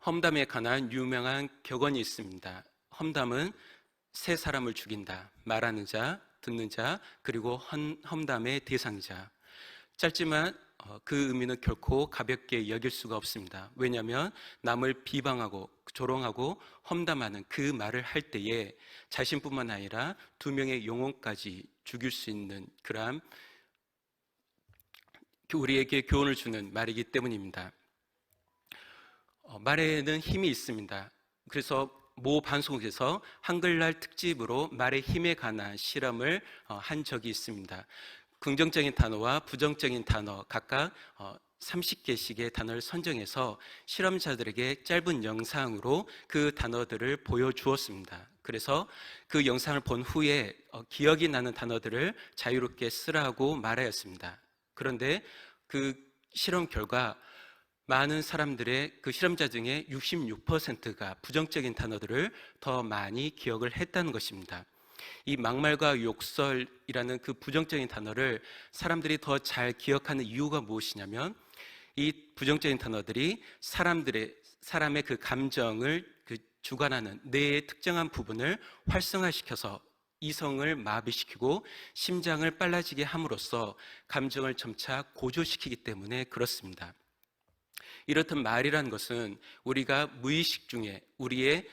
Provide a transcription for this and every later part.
험담에 관한 유명한 격언이 있습니다. 험담은 세 사람을 죽인다. 말하는 자, 듣는 자, 그리고 험담의 대상자. 짧지만 그 의미는 결코 가볍게 여길 수가 없습니다. 왜냐하면 남을 비방하고 조롱하고 험담하는 그 말을 할 때에 자신뿐만 아니라 두 명의 영혼까지 죽일 수 있는 그러한 우리에게 교훈을 주는 말이기 때문입니다. 말에는 힘이 있습니다. 그래서 모 방송국에서 한글날 특집으로 말의 힘에 관한 실험을 한 적이 있습니다. 긍정적인 단어와 부정적인 단어 각각 30개씩의 단어를 선정해서 실험자들에게 짧은 영상으로 그 단어들을 보여주었습니다. 그래서 그 영상을 본 후에 기억이 나는 단어들을 자유롭게 쓰라고 말하였습니다. 그런데 그 실험 결과 많은 사람들의 그 실험자 중에 66%가 부정적인 단어들을 더 많이 기억을 했다는 것입니다. 이 막말과 욕설이라는 그 부정적인 단어를 사람들이 더 잘 기억하는 이유가 무엇이냐면 이 부정적인 단어들이 사람의 그 감정을 주관하는 뇌의 특정한 부분을 활성화시켜서 이성을 마비시키고 심장을 빨라지게 함으로써 감정을 점차 고조시키기 때문에 그렇습니다. 이렇듯 말이라는 것은 우리가 무의식 중에 우리의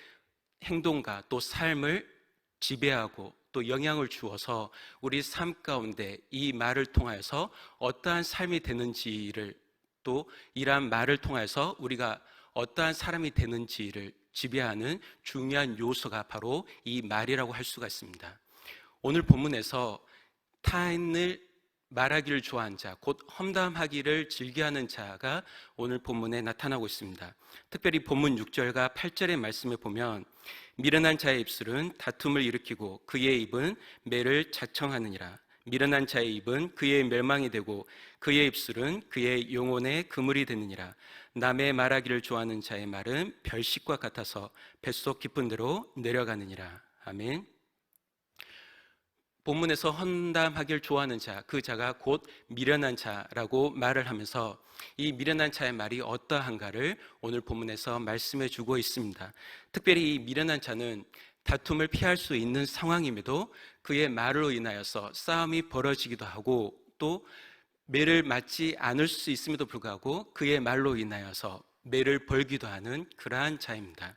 행동과 또 삶을 지배하고 또 영향을 주어서 우리 삶 가운데 이 말을 통하여서 어떠한 삶이 되는지를 또 이러한 말을 통해서 우리가 어떠한 사람이 되는지를 지배하는 중요한 요소가 바로 이 말이라고 할 수가 있습니다. 오늘 본문에서 타인을 말하기를 좋아하는 자, 곧 험담하기를 즐겨하는 자가 오늘 본문에 나타나고 있습니다. 특별히 본문 6절과 8절의 말씀을 보면 미련한 자의 입술은 다툼을 일으키고 그의 입은 매를 자청하느니라. 미련한 자의 입은 그의 멸망이 되고 그의 입술은 그의 영혼의 그물이 되느니라. 남의 말하기를 좋아하는 자의 말은 별식과 같아서 뱃속 깊은 데로 내려가느니라. 아멘. 본문에서 험담하기를 좋아하는 자, 그 자가 곧 미련한 자라고 말을 하면서 이 미련한 자의 말이 어떠한가를 오늘 본문에서 말씀해 주고 있습니다. 특별히 이 미련한 자는 다툼을 피할 수 있는 상황임에도 그의 말로 인하여서 싸움이 벌어지기도 하고 또 매를 맞지 않을 수 있음에도 불구하고 그의 말로 인하여서 매를 벌기도 하는 그러한 자입니다.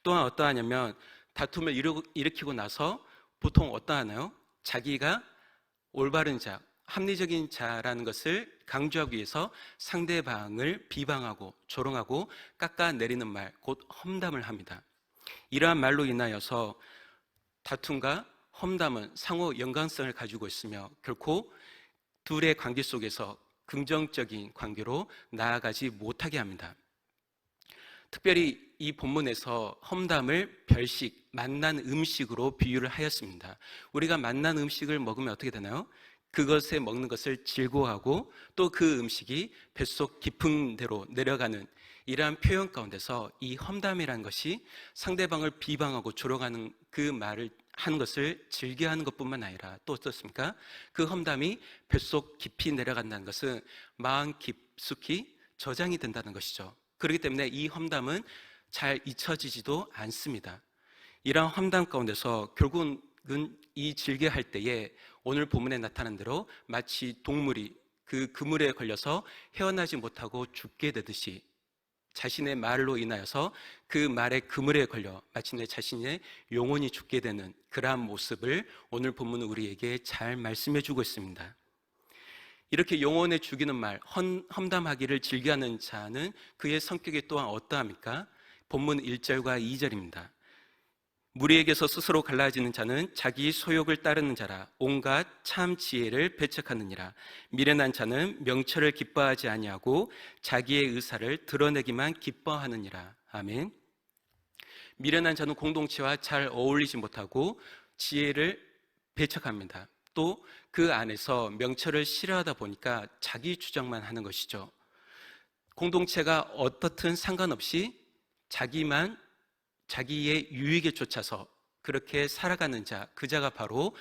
또한 어떠하냐면 다툼을 일으키고 나서 보통 어떠하나요? 자기가 올바른 자, 합리적인 자라는 것을 강조하기 위해서 상대방을 비방하고 조롱하고 깎아내리는 말, 곧 험담을 합니다. 이러한 말로 인하여서 다툼과 험담은 상호 연관성을 가지고 있으며 결코 둘의 관계 속에서 긍정적인 관계로 나아가지 못하게 합니다. 특별히 이 본문에서 험담을 별식, 맛난 음식으로 비유를 하였습니다. 우리가 맛난 음식을 먹으면 어떻게 되나요? 그것에 먹는 것을 즐거워하고 또 그 음식이 뱃속 깊은 데로 내려가는 이러한 표현 가운데서 이 험담이라는 것이 상대방을 비방하고 조롱하는 그 말을 하는 것을 즐겨하는 것뿐만 아니라 또 어떻습니까? 그 험담이 뱃속 깊이 내려간다는 것은 마음 깊숙이 저장이 된다는 것이죠. 그렇기 때문에 이 험담은 잘 잊혀지지도 않습니다. 이러한 험담 가운데서 결국은 이 즐겨할 때에 오늘 본문에 나타난 대로 마치 동물이 그 그물에 걸려서 헤어나지 못하고 죽게 되듯이 자신의 말로 인하여서 그 말의 그물에 걸려 마침내 자신의 영혼이 죽게 되는 그러한 모습을 오늘 본문은 우리에게 잘 말씀해 주고 있습니다. 이렇게 영혼에 죽이는 말, 험담하기를 즐겨하는 자는 그의 성격이 또한 어떠합니까? 본문 1절과 2절입니다. 무리에게서 스스로 갈라지는 자는 자기 소욕을 따르는 자라 온갖 참 지혜를 배척하느니라. 미련한 자는 명철을 기뻐하지 아니하고 자기의 의사를 드러내기만 기뻐하느니라. 아멘. 미련한 자는 공동체와 잘 어울리지 못하고 지혜를 배척합니다. 또 그 안에서 명철을 싫어하다 보니까 자기 주장만 하는 것이죠. 공동체가 어떻든 상관없이 자기의 유익에 쫓아서 그렇게 살아가는 자, 그 자가 바로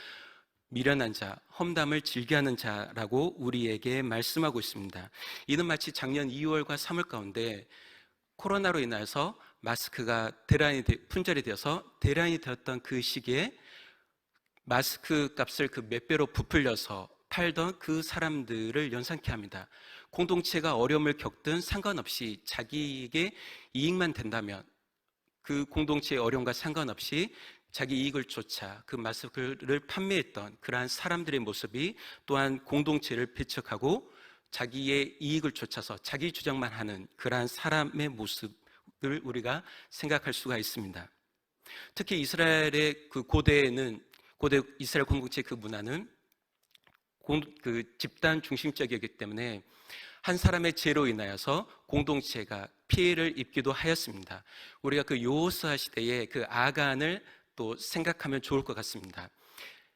미련한 자, 험담을 즐겨하는 자라고 우리에게 말씀하고 있습니다. 이는 마치 작년 2월과 3월 가운데 코로나로 인해서 마스크가 품절이 되어서 대란이 되었던 그 시기에 마스크 값을 그 몇 배로 부풀려서 팔던 그 사람들을 연상케 합니다. 공동체가 어려움을 겪든 상관없이 자기에게 이익만 된다면 그 공동체의 어려움과 상관없이 자기 이익을 쫓아 그 마스크를 판매했던 그러한 사람들의 모습이 또한 공동체를 배척하고 자기의 이익을 쫓아서 자기 주장만 하는 그러한 사람의 모습을 우리가 생각할 수가 있습니다. 특히 이스라엘의 그 고대 이스라엘 공동체 그 문화는 그 집단 중심적이었기 때문에 한 사람의 죄로 인하여서 공동체가 피해를 입기도 하였습니다. 우리가 그 여호수아 시대의 그 아간을 또 생각하면 좋을 것 같습니다.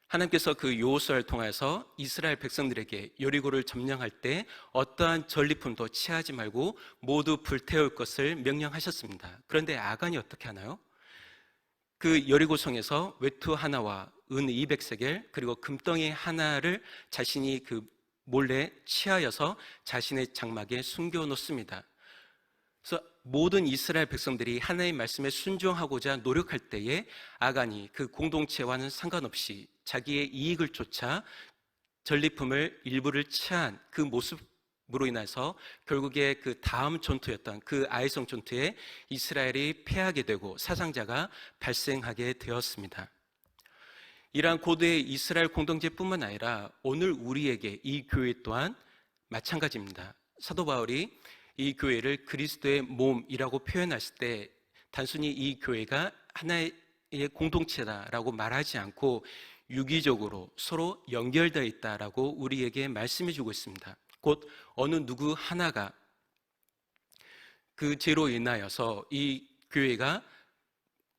하나님께서 그 여호수아를 통해서 이스라엘 백성들에게 여리고를 점령할 때 어떠한 전리품도 취하지 말고 모두 불태울 것을 명령하셨습니다. 그런데 아간이 어떻게 하나요? 그 여리고성에서 외투 하나와 은 200세겔 그리고 금덩이 하나를 자신이 그 몰래 취하여서 자신의 장막에 숨겨 놓습니다. 그래서 모든 이스라엘 백성들이 하나님의 말씀에 순종하고자 노력할 때에 아간이 그 공동체와는 상관없이 자기의 이익을 쫓아 전리품을 일부를 취한 그 모습으로 인해서 결국에 그 다음 전투였던 그 아이성 전투에 이스라엘이 패하게 되고 사상자가 발생하게 되었습니다. 이러한 고대의 이스라엘 공동체뿐만 아니라 오늘 우리에게 이 교회 또한 마찬가지입니다. 사도 바울이 이 교회를 그리스도의 몸이라고 표현했을 때 단순히 이 교회가 하나의 공동체다라고 말하지 않고 유기적으로 서로 연결되어 있다라고 우리에게 말씀해 주고 있습니다. 곧 어느 누구 하나가 그 죄로 인하여서 이 교회가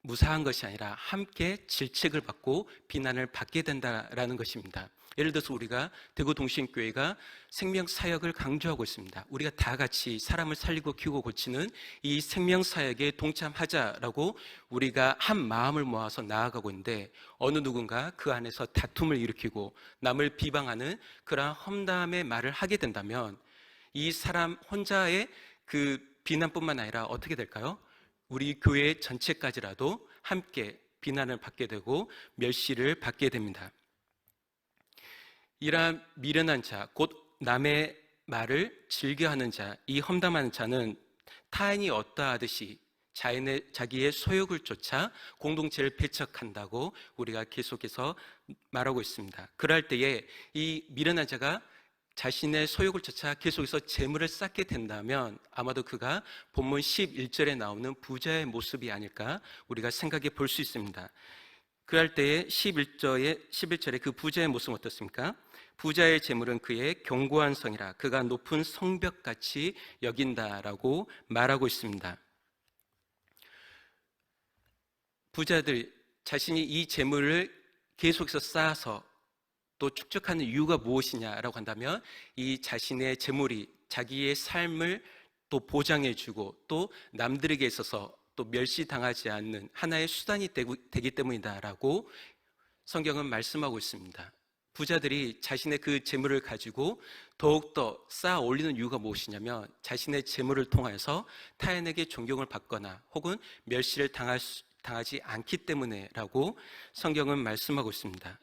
무사한 것이 아니라 함께 질책을 받고 비난을 받게 된다라는 것입니다. 예를 들어서 우리가 대구동신교회가 생명사역을 강조하고 있습니다. 우리가 다 같이 사람을 살리고 키우고 고치는 이 생명사역에 동참하자라고 우리가 한 마음을 모아서 나아가고 있는데 어느 누군가 그 안에서 다툼을 일으키고 남을 비방하는 그러한 험담의 말을 하게 된다면 이 사람 혼자의 그 비난뿐만 아니라 어떻게 될까요? 우리 교회 전체까지라도 함께 비난을 받게 되고 멸시를 받게 됩니다. 이러한 미련한 자, 곧 남의 말을 즐겨하는 자, 이 험담하는 자는 타인이 어떠하듯이 자기의 소욕을 쫓아 공동체를 배척한다고 우리가 계속해서 말하고 있습니다. 그럴 때에 이 미련한 자가 자신의 소욕을 쫓아 계속해서 재물을 쌓게 된다면 아마도 그가 본문 11절에 나오는 부자의 모습이 아닐까 우리가 생각해 볼 수 있습니다. 그럴 때에 11절에 그 부자의 모습은 어떻습니까? 부자의 재물은 그의 견고한 성이라 그가 높은 성벽같이 여긴다라고 말하고 있습니다. 부자들 자신이 이 재물을 계속해서 쌓아서 또 축적하는 이유가 무엇이냐라고 한다면 이 자신의 재물이 자기의 삶을 또 보장해주고 또 남들에게 있어서 또 멸시당하지 않는 하나의 수단이 되기 때문이다라고 성경은 말씀하고 있습니다. 부자들이 자신의 그 재물을 가지고 더욱더 쌓아 올리는 이유가 무엇이냐면 자신의 재물을 통해서 타인에게 존경을 받거나 혹은 멸시를 당하지 않기 때문에라고 성경은 말씀하고 있습니다.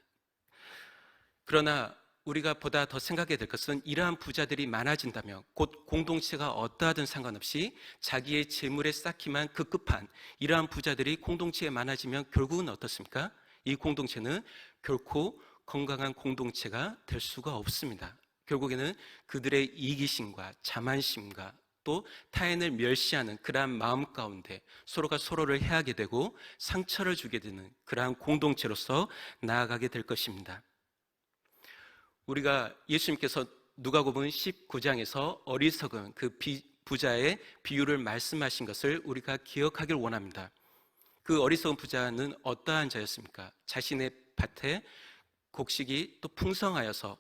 그러나 우리가 보다 더 생각해야 될 것은 이러한 부자들이 많아진다면 곧 공동체가 어떠하든 상관없이 자기의 재물에 쌓기만 급급한 이러한 부자들이 공동체에 많아지면 결국은 어떻습니까? 이 공동체는 결코 건강한 공동체가 될 수가 없습니다. 결국에는 그들의 이기심과 자만심과 또 타인을 멸시하는 그러한 마음 가운데 서로가 서로를 해하게 되고 상처를 주게 되는 그러한 공동체로서 나아가게 될 것입니다. 우리가 예수님께서 누가복음 19장에서 어리석은 그 부자의 비유를 말씀하신 것을 우리가 기억하길 원합니다. 그 어리석은 부자는 어떠한 자였습니까? 자신의 밭에 곡식이 또 풍성하여서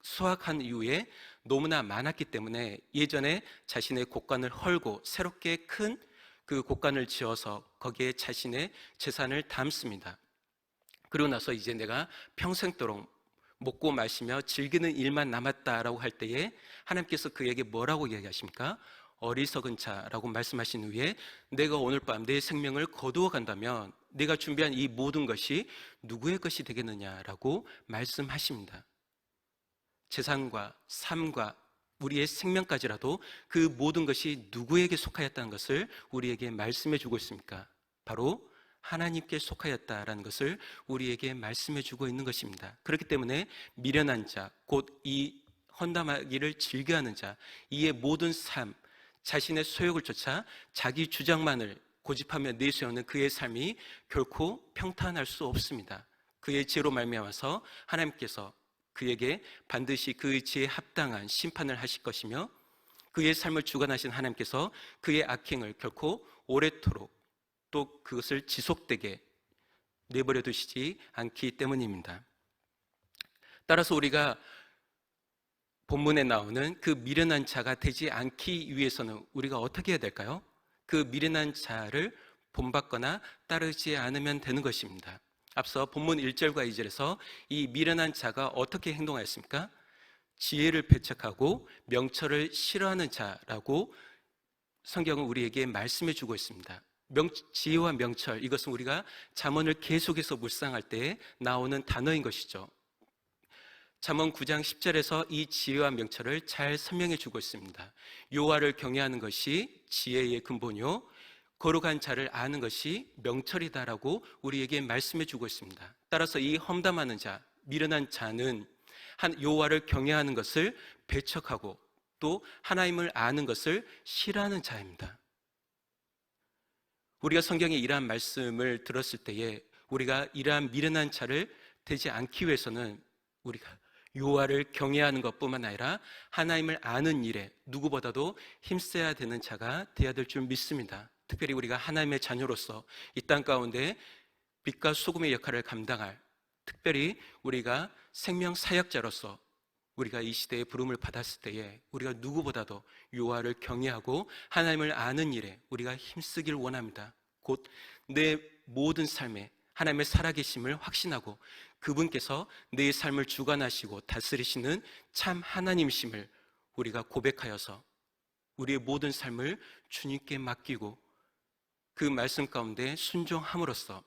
수확한 이후에 너무나 많았기 때문에 예전에 자신의 곡간을 헐고 새롭게 큰 그 곡간을 지어서 거기에 자신의 재산을 담습니다. 그러고 나서 이제 내가 평생도록 먹고 마시며 즐기는 일만 남았다라고 할 때에 하나님께서 그에게 뭐라고 이야기하십니까? 어리석은 자라고 말씀하신 후에 내가 오늘 밤 내 생명을 거두어 간다면 내가 준비한 이 모든 것이 누구의 것이 되겠느냐라고 말씀하십니다. 재산과 삶과 우리의 생명까지라도 그 모든 것이 누구에게 속하였다는 것을 우리에게 말씀해 주고 있습니까? 바로 하나님께 속하였다라는 것을 우리에게 말씀해 주고 있는 것입니다. 그렇기 때문에 미련한 자, 곧 이 헌담하기를 즐겨하는 자, 이의 모든 삶, 자신의 소욕을 쫓아 자기 주장만을 고집하며 내세우는 그의 삶이 결코 평탄할 수 없습니다. 그의 죄로 말미암아서 하나님께서 그에게 반드시 그의 죄에 합당한 심판을 하실 것이며 그의 삶을 주관하신 하나님께서 그의 악행을 결코 오래도록 또 그것을 지속되게 내버려 두시지 않기 때문입니다. 따라서 우리가 본문에 나오는 그 미련한 자가 되지 않기 위해서는 우리가 어떻게 해야 될까요? 그 미련한 자를 본받거나 따르지 않으면 되는 것입니다. 앞서 본문 1절과 2절에서 이 미련한 자가 어떻게 행동하였습니까? 지혜를 배척하고 명철을 싫어하는 자라고 성경은 우리에게 말씀해 주고 있습니다. 지혜와 명철, 이것은 우리가 잠언을 계속해서 묵상할 때 나오는 단어인 것이죠. 잠언 9장 10절에서 이 지혜와 명철을 잘 설명해 주고 있습니다. 여호와를 경외하는 것이 지혜의 근본이요 거룩한 자를 아는 것이 명철이다라고 우리에게 말씀해 주고 있습니다. 따라서 이 험담하는 자, 미련한 자는 여호와를 경외하는 것을 배척하고 또 하나님을 아는 것을 싫어하는 자입니다. 우리가 성경에 이러한 말씀을 들었을 때에 우리가 이러한 미련한 자를 되지 않기 위해서는 우리가 여호와를 경외하는 것뿐만 아니라 하나님을 아는 일에 누구보다도 힘써야 되는 자가 되어야 될 줄 믿습니다. 특별히 우리가 하나님의 자녀로서 이 땅 가운데 빛과 소금의 역할을 감당할, 특별히 우리가 생명 사역자로서 우리가 이 시대에 부름을 받았을 때에 우리가 누구보다도 여호와를 경외하고 하나님을 아는 일에 우리가 힘쓰길 원합니다. 곧 내 모든 삶에 하나님의 살아계심을 확신하고 그분께서 내 삶을 주관하시고 다스리시는 참 하나님이심을 우리가 고백하여서 우리의 모든 삶을 주님께 맡기고 그 말씀 가운데 순종함으로써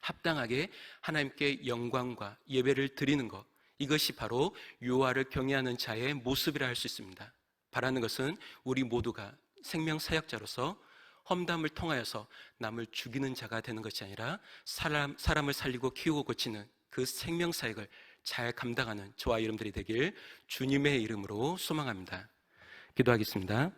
합당하게 하나님께 영광과 예배를 드리는 것, 이것이 바로 여호와를 경외하는 자의 모습이라 할 수 있습니다. 바라는 것은 우리 모두가 생명 사역자로서 험담을 통하여서 남을 죽이는 자가 되는 것이 아니라 사람을 살리고 키우고 고치는 그 생명 사역을 잘 감당하는 저와 여러분들이 되길 주님의 이름으로 소망합니다. 기도하겠습니다.